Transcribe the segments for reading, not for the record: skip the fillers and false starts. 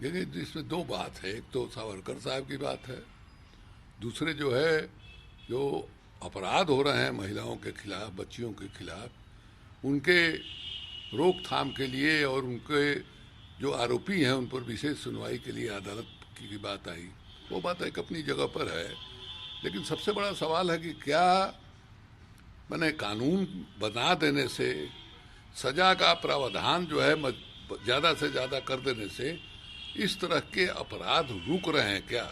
देखिए, इसमें दो बात है। एक तो सावरकर साहब की बात है, दूसरे जो है जो अपराध हो रहे हैं महिलाओं के खिलाफ, बच्चियों के खिलाफ, उनके रोकथाम के लिए और उनके जो आरोपी हैं उन पर विशेष सुनवाई के लिए अदालत की बात आई। वो बात एक अपनी जगह पर है, लेकिन सबसे बड़ा सवाल है कि क्या मैंने कानून बना देने से, सजा का प्रावधान जो है ज़्यादा से ज़्यादा कर देने से इस तरह के अपराध रुक रहे हैं क्या?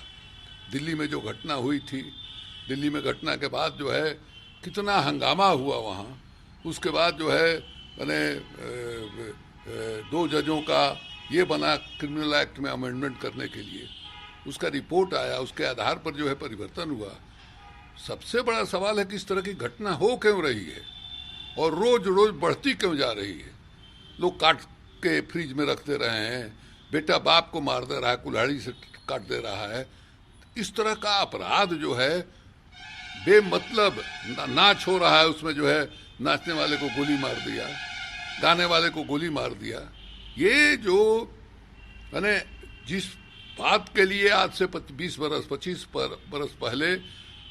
दिल्ली में जो घटना हुई थी, दिल्ली में घटना के बाद जो है कितना हंगामा हुआ वहाँ। उसके बाद जो है मैंने दो जजों का ये बना क्रिमिनल एक्ट में अमेंडमेंट करने के लिए, उसका रिपोर्ट आया, उसके आधार पर जो है परिवर्तन हुआ। सबसे बड़ा सवाल है कि इस तरह की घटना हो क्यों रही है और रोज रोज बढ़ती क्यों जा रही है। लोग काट के फ्रिज में रख दे रहे हैं, बेटा बाप को मार दे रहा है, कुल्हाड़ी से काट दे रहा है। इस तरह का अपराध जो है बेमतलब नाच हो रहा है, उसमें जो है नाचने वाले को गोली मार दिया, गाने वाले को गोली मार दिया। ये जो मैंने जिस बात के लिए आज से 20 बरस 25 बरस पहले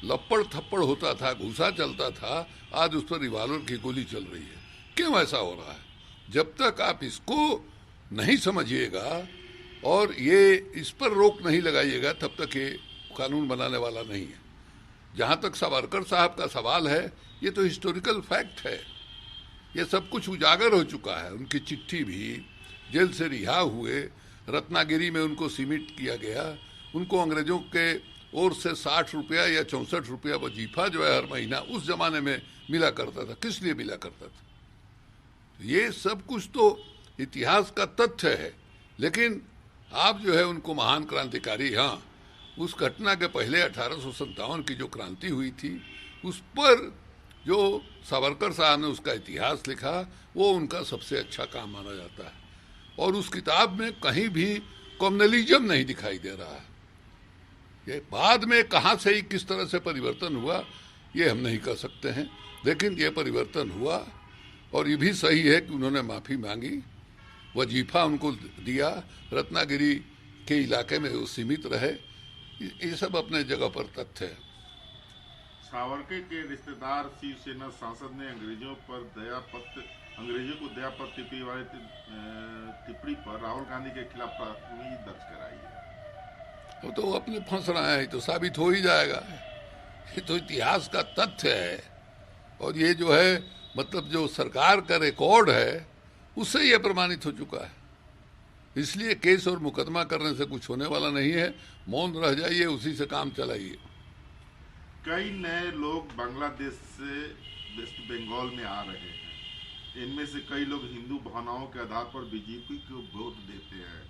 लपड़ थप्पड़ होता था, घूसा चलता था, आज उस पर रिवाल्वर की गोली चल रही है। क्यों ऐसा हो रहा है? जब तक आप इसको नहीं समझिएगा और ये इस पर रोक नहीं लगाइएगा, तब तक ये कानून बनाने वाला नहीं है। जहाँ तक सावरकर साहब का सवाल है, ये तो हिस्टोरिकल फैक्ट है, ये सब कुछ उजागर हो चुका है। उनकी चिट्ठी भी, जेल से रिहा हुए, रत्नागिरी में उनको सीमित किया गया, उनको अंग्रेजों के ओर से 60 रुपया या 64 रुपया वजीफा जो है हर महीना उस जमाने में मिला करता था। किस लिए मिला करता था? ये सब कुछ तो इतिहास का तथ्य है। लेकिन आप जो है उनको महान क्रांतिकारी, हाँ, उस घटना के पहले 1857 की जो क्रांति हुई थी, उस पर जो सावरकर साहब ने उसका इतिहास लिखा, वो उनका सबसे अच्छा काम माना जाता है। और उस किताब में कहीं भी कम्युनलिज्म नहीं दिखाई दे रहा है। ये बाद में कहाँ से ही किस तरह से परिवर्तन हुआ ये हम नहीं कह सकते हैं, लेकिन ये परिवर्तन हुआ। और ये भी सही है कि उन्होंने माफ़ी मांगी, वजीफा उनको दिया, रत्नागिरी के इलाके में वो सीमित रहे। ये सब अपने जगह पर तथ्य है। सावरकर के रिश्तेदार शिवसेना सांसद ने अंग्रेजों को दया पत्र टिप्पणी पर राहुल गांधी के खिलाफ प्राथमिकी दर्ज कराई है। वो तो अपने फंस रहे हैं, तो साबित हो ही जाएगा। ये तो इतिहास का तथ्य है। और ये जो है मतलब जो सरकार का रिकॉर्ड है, उससे यह प्रमाणित हो चुका है। इसलिए केस और मुकदमा करने से कुछ होने वाला नहीं है। मौन रह जाइए, उसी से काम चलाइए। कई नए लोग बांग्लादेश से वेस्ट बंगाल में आ रहे हैं। इनमें से कई लोग हिंदू भावनाओं के आधार पर बीजेपी को वोट देते हैं।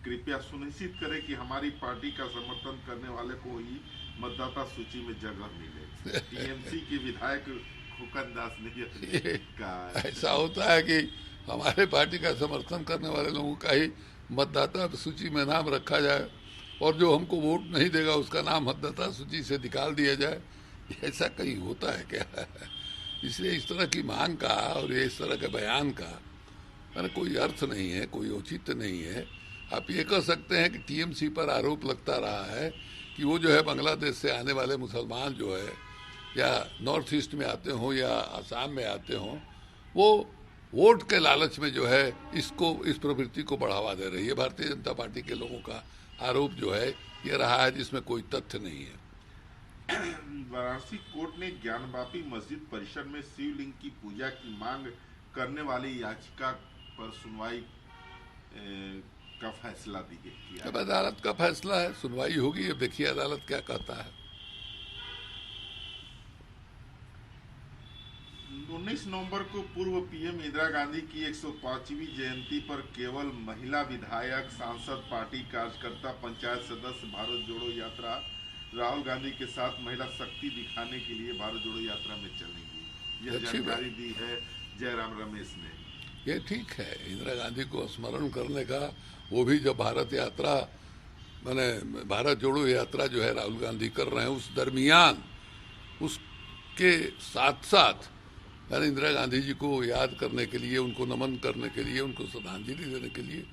कृपया सुनिश्चित करें कि हमारी पार्टी का समर्थन करने वाले को ही मतदाता सूची में जगह मिले। टीएमसी के विधायक खुकन दास ने कहा। ऐसा होता है कि हमारे पार्टी का समर्थन करने वाले लोगों का ही मतदाता सूची में नाम रखा जाए और जो हमको वोट नहीं देगा उसका नाम मतदाता सूची से निकाल दिया जाए। ऐसा कहीं होता है क्या? इसलिए इस तरह की मांग का और इस तरह के बयान का मैंने कोई अर्थ नहीं है, कोई औचित्य नहीं है। आप ये कह सकते हैं कि टीएमसी पर आरोप लगता रहा है कि वो जो है बांग्लादेश से आने वाले मुसलमान जो है या नॉर्थ ईस्ट में आते हों या आसाम में आते हों, वो वोट के लालच में जो है इस प्रवृत्ति को बढ़ावा दे रही है। भारतीय जनता पार्टी के लोगों का आरोप जो है ये रहा है, जिसमें कोई तथ्य नहीं है। वाराणसी कोर्ट ने ज्ञानवापी मस्जिद परिसर में शिवलिंग की पूजा की मांग करने वाली याचिका पर सुनवाई का फैसला किया। अब अदालत का फैसला है, सुनवाई होगी, अब देखिए अदालत क्या कहता है। 19 नवंबर को पूर्व पीएम इंदिरा गांधी की 105वीं जयंती पर केवल महिला विधायक, सांसद, पार्टी कार्यकर्ता, पंचायत सदस्य भारत जोड़ो यात्रा राहुल गांधी के साथ महिला शक्ति दिखाने के लिए भारत जोड़ो यात्रा में चलेंगी। यह जानकारी दी है जयराम रमेश ने। ये ठीक है, इंदिरा गांधी को स्मरण करने का, वो भी जब भारत यात्रा मैंने भारत जोड़ो यात्रा जो है राहुल गांधी कर रहे हैं, उस दरमियान उसके साथ साथ मैंने इंदिरा गांधी जी को याद करने के लिए, उनको नमन करने के लिए, उनको श्रद्धांजलि देने के लिए